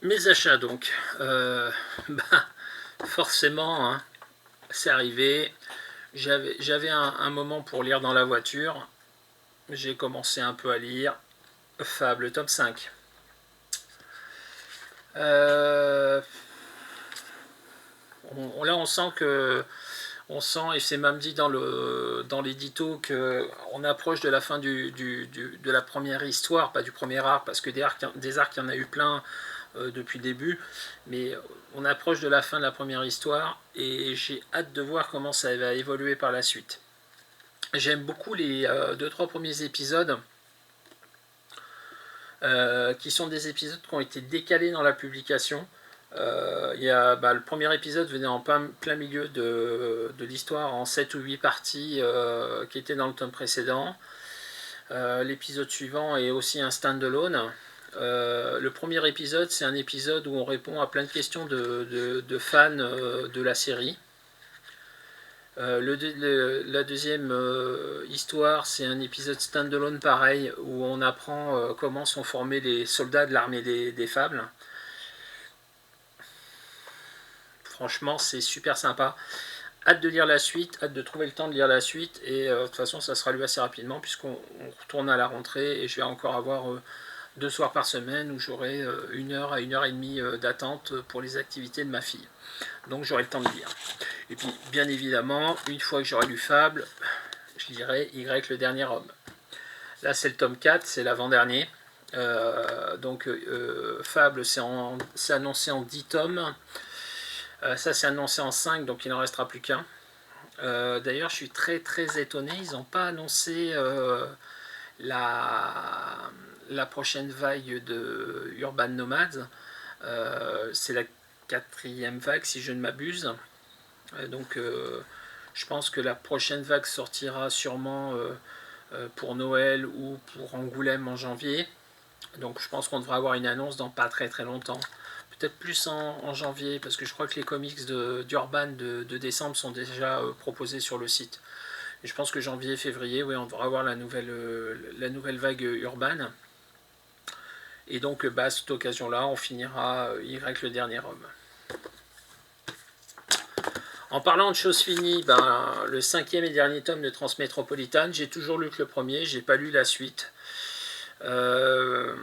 Mes achats donc, bah, forcément, hein, c'est arrivé. J'avais un moment pour lire dans la voiture. J'ai commencé un peu à lire. Fable tome 5. Euh, Là, on sent que, on sent, et c'est même dit dans l'édito, qu'on approche de la fin de la première histoire, pas du premier arc, parce que des arcs, il y en a eu plein depuis le début, mais on approche de la fin de la première histoire, et j'ai hâte de voir comment ça va évoluer par la suite. J'aime beaucoup les 2-3 premiers épisodes, qui sont des épisodes qui ont été décalés dans la publication. Le premier épisode venait en plein milieu de l'histoire, en 7 ou 8 parties qui étaient dans le tome précédent. L'épisode suivant est aussi un stand-alone. Le premier épisode, c'est un épisode où on répond à plein de questions de fans de la série. La deuxième histoire, c'est un épisode stand-alone pareil, où on apprend comment sont formés les soldats de l'armée des Fables. Franchement, c'est super sympa. Hâte de lire la suite, hâte de trouver le temps de lire la suite, et de toute façon, ça sera lu assez rapidement, puisqu'on retourne à la rentrée, et je vais encore avoir 2 soirs par semaine où j'aurai 1 heure à 1 heure et demie d'attente pour les activités de ma fille. Donc j'aurai le temps de lire. Et puis, bien évidemment, une fois que j'aurai lu Fable, je lirai Y, le dernier homme. Là, c'est le tome 4, c'est l'avant-dernier. Fable, c'est annoncé en 10 tomes. Ça, c'est annoncé en 5, donc il n'en restera plus qu'un. D'ailleurs, je suis très très étonné, ils n'ont pas annoncé la prochaine vague de Urban Nomads. C'est la 4e vague, si je ne m'abuse. Je pense que la prochaine vague sortira sûrement pour Noël ou pour Angoulême en janvier. Donc je pense qu'on devra avoir une annonce dans pas très très longtemps. Peut-être plus en janvier, parce que je crois que les comics d'Urban de décembre sont déjà proposés sur le site. Et je pense que janvier-février, oui, on devra avoir la nouvelle vague urbaine. Et donc, à cette occasion-là, on finira Y, le dernier homme. En parlant de choses finies, le 5e et dernier tome de Transmétropolitane, j'ai toujours lu que le premier, j'ai pas lu la suite. Euh,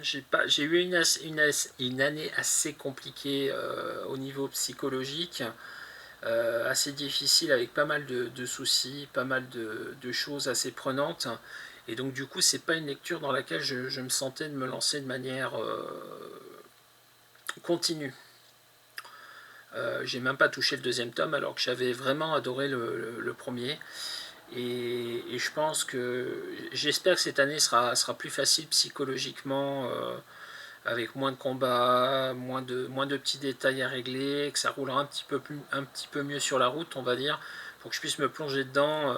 j'ai eu une année assez compliquée au niveau psychologique, assez difficile, avec pas mal de soucis, pas mal de choses assez prenantes. Et donc du coup, c'est pas une lecture dans laquelle je me sentais de me lancer de manière continue. J'ai même pas touché le deuxième tome alors que j'avais vraiment adoré le premier. Et je pense que j'espère que cette année sera plus facile psychologiquement, avec moins de combats, moins de petits détails à régler, que ça roulera un petit peu mieux sur la route, on va dire, pour que je puisse me plonger dedans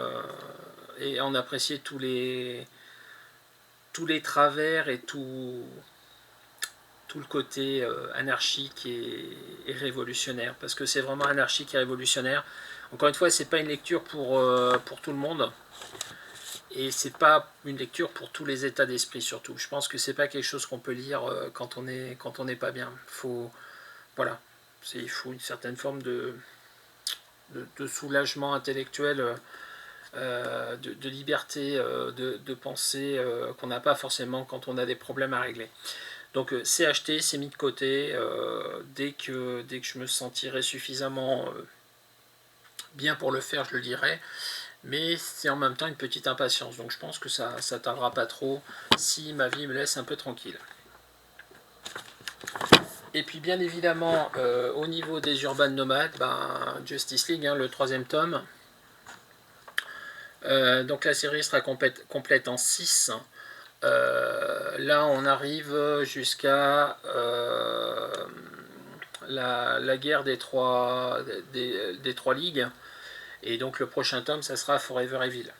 et en apprécier tous les travers et tout le côté anarchique et révolutionnaire, parce que c'est vraiment anarchique et révolutionnaire. Encore une fois, c'est pas une lecture pour tout le monde, et c'est pas une lecture pour tous les états d'esprit surtout. Je pense que c'est pas quelque chose qu'on peut lire quand on n'est pas bien. Voilà, il faut une certaine forme de soulagement intellectuel, de liberté de penser qu'on n'a pas forcément quand on a des problèmes à régler. Donc c'est acheté, c'est mis de côté. Dès que je me sentirai suffisamment bien pour le faire, je le dirai. Mais c'est en même temps une petite impatience. Donc je pense que ça ne tardera pas trop si ma vie me laisse un peu tranquille. Et puis bien évidemment, au niveau des Urban Nomades, Justice League, le 3e tome. Donc la série sera complète en 6. Là, on arrive jusqu'à la guerre des trois ligues. Et donc le prochain tome, ça sera Forever Evil.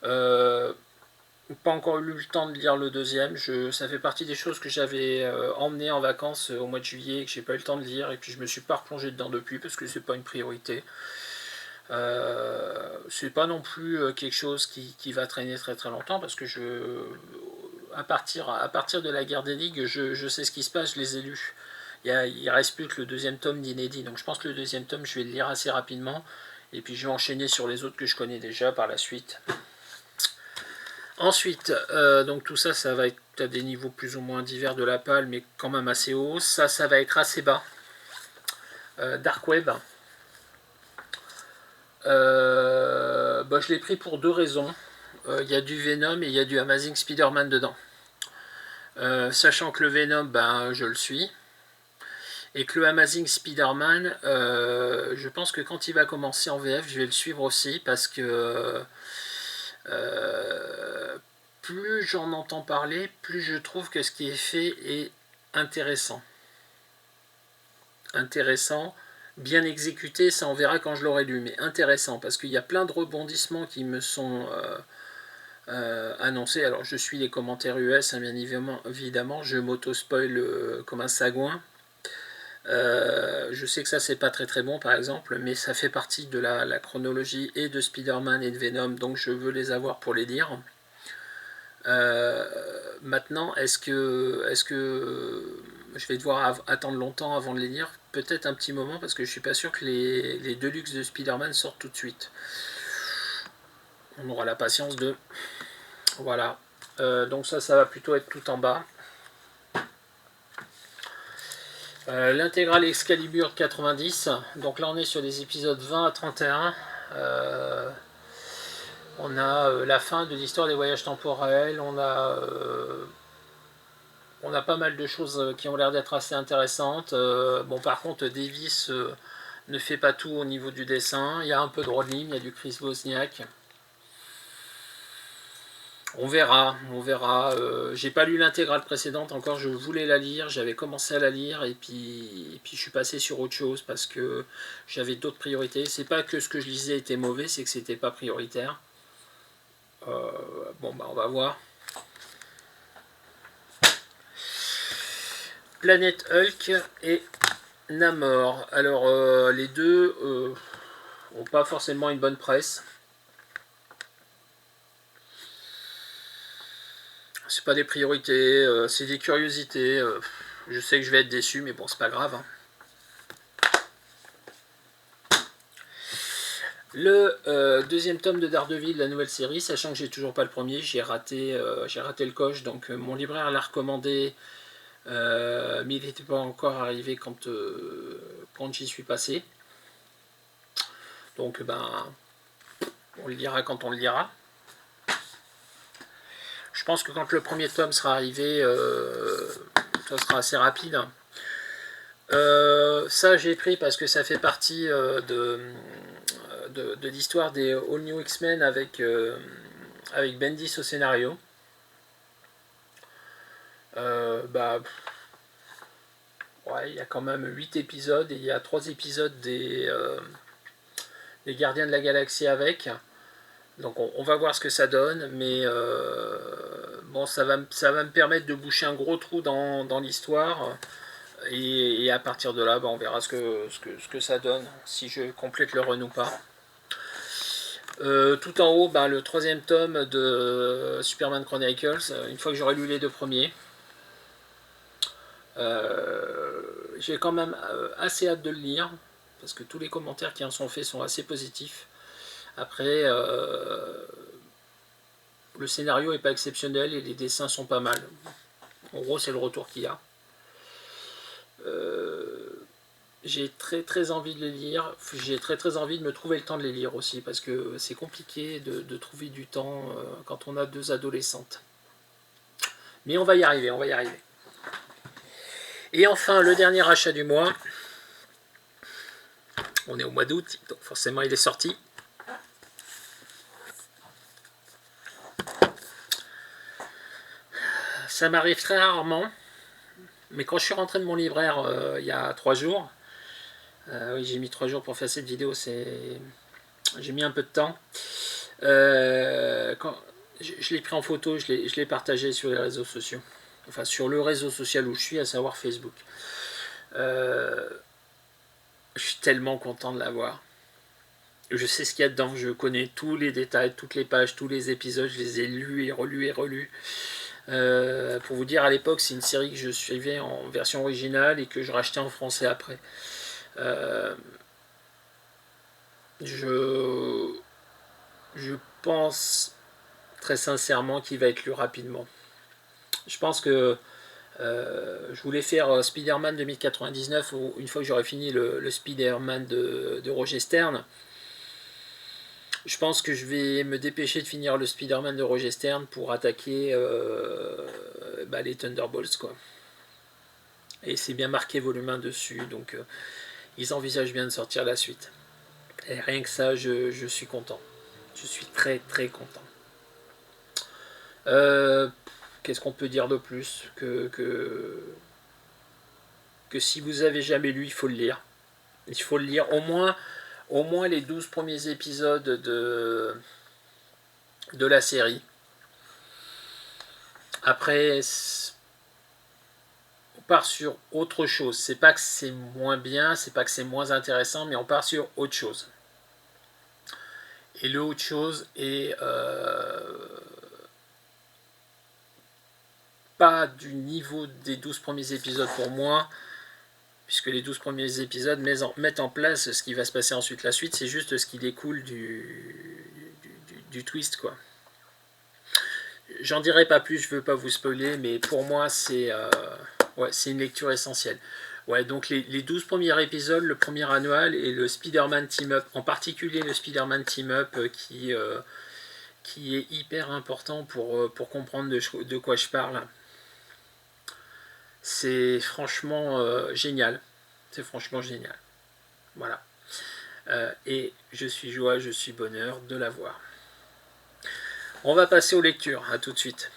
Pas encore eu le temps de lire le deuxième. Ça fait partie des choses que j'avais emmené en vacances au mois de juillet et que j'ai pas eu le temps de lire. Et puis je me suis pas replongé dedans depuis parce que c'est pas une priorité. C'est pas non plus quelque chose qui va traîner très très longtemps parce que à partir de la guerre des ligues, je sais ce qui se passe, je les ai lus. Il reste plus que le deuxième tome d'inédit, donc je pense que le deuxième tome, je vais le lire assez rapidement, et puis je vais enchaîner sur les autres que je connais déjà par la suite. Ensuite, donc tout ça, ça va être à des niveaux plus ou moins divers de la palle, mais quand même assez haut. Ça va être assez bas. Dark Web. Je l'ai pris pour deux raisons. Il y a du Venom et il y a du Amazing Spider-Man dedans. Sachant que le Venom, je le suis. Et que le Amazing Spider-Man, je pense que quand il va commencer en VF, je vais le suivre aussi, parce que plus j'en entends parler, plus je trouve que ce qui est fait est intéressant. Bien exécuté, ça on verra quand je l'aurai lu, mais intéressant, parce qu'il y a plein de rebondissements qui me sont annoncés. Alors je suis les commentaires US, bien évidemment, je m'auto-spoil comme un sagouin. Je sais que ça c'est pas très très bon par exemple, mais ça fait partie de la chronologie et de Spider-Man et de Venom, donc je veux les avoir pour les lire. Maintenant, est-ce que je vais devoir attendre longtemps avant de les lire? Peut-être un petit moment, parce que je suis pas sûr que les Deluxe de Spider-Man sortent tout de suite. On aura la patience de... Voilà. Donc ça va plutôt être tout en bas. L'intégrale Excalibur 90. Donc là on est sur des épisodes 20 à 31. On a la fin de l'histoire des voyages temporels. On a pas mal de choses qui ont l'air d'être assez intéressantes. Par contre, Davis ne fait pas tout au niveau du dessin. Il y a un peu de Rodlin, il y a du Chris Wozniak. On verra. J'ai pas lu l'intégrale précédente encore, je voulais la lire, j'avais commencé à la lire et puis je suis passé sur autre chose parce que j'avais d'autres priorités. C'est pas que ce que je lisais était mauvais, c'est que c'était pas prioritaire. On va voir. Planète Hulk et Namor. Alors les deux ont pas forcément une bonne presse. C'est pas des priorités, c'est des curiosités. Je sais que je vais être déçu, mais bon, c'est pas grave. Hein. Le deuxième tome de Daredevil, la nouvelle série, sachant que j'ai toujours pas le premier, j'ai raté le coche, donc mon libraire l'a recommandé, mais il n'était pas encore arrivé quand j'y suis passé. Donc on le lira quand on le lira. Je pense que quand le premier tome sera arrivé, ça sera assez rapide. Ça j'ai pris parce que ça fait partie de l'histoire des All New X-Men avec Bendis au scénario. Il y a quand même 8 épisodes et il y a 3 épisodes des Gardiens de la Galaxie avec. Donc on va voir ce que ça donne, mais ça va me permettre de boucher un gros trou dans l'histoire. Et à partir de là, on verra ce que ça donne, si je complète le run ou pas. Tout en haut, le troisième tome de Superman Chronicles, une fois que j'aurai lu les deux premiers. J'ai quand même assez hâte de le lire, parce que tous les commentaires qui en sont faits sont assez positifs. Après, le scénario n'est pas exceptionnel et les dessins sont pas mal. En gros, c'est le retour qu'il y a. J'ai très envie de les lire. J'ai très envie de me trouver le temps de les lire aussi, parce que c'est compliqué de trouver du temps quand on a deux adolescentes. Mais on va y arriver. Et enfin, le dernier achat du mois. On est au mois d'août, donc forcément il est sorti. Ça m'arrive très rarement, mais quand je suis rentré de mon libraire il y a 3 jours, oui, j'ai mis 3 jours pour faire cette vidéo, j'ai mis un peu de temps. Quand je l'ai pris en photo, je l'ai partagé sur les réseaux sociaux, enfin sur le réseau social où je suis, à savoir Facebook. Je suis tellement content de l'avoir. Je sais ce qu'il y a dedans, je connais tous les détails, toutes les pages, tous les épisodes, je les ai lus et relus et relus. Pour vous dire, à l'époque, c'est une série que je suivais en version originale et que je rachetais en français après. Je, je pense très sincèrement qu'il va être lu rapidement. Je pense que je voulais faire Spider-Man 2099 une fois que j'aurais fini le Spider-Man de Roger Stern. Je pense que je vais me dépêcher de finir le Spider-Man de Roger Stern pour attaquer les Thunderbolts, quoi. Et c'est bien marqué volume 1 dessus, donc ils envisagent bien de sortir la suite. Et rien que ça, je suis content. Je suis très très content. Qu'est-ce qu'on peut dire de plus que si vous avez jamais lu, il faut le lire. Il faut le lire au moins les 12 premiers épisodes de la série. Après, on part sur autre chose. C'est pas que c'est moins bien, c'est pas que c'est moins intéressant, mais on part sur autre chose. Et le autre chose est pas du niveau des 12 premiers épisodes pour moi, puisque les 12 premiers épisodes mettent en place ce qui va se passer ensuite. La suite, c'est juste ce qui découle du twist, quoi. J'en dirai pas plus, je veux pas vous spoiler, mais pour moi, c'est une lecture essentielle. Ouais, donc les 12 premiers épisodes, le premier annual et le Spider-Man Team Up, en particulier le Spider-Man Team Up qui est hyper important pour comprendre de quoi je parle. C'est franchement génial. C'est franchement génial. Voilà. Et je suis joie, je suis bonheur de l'avoir. On va passer aux lectures. À tout de suite.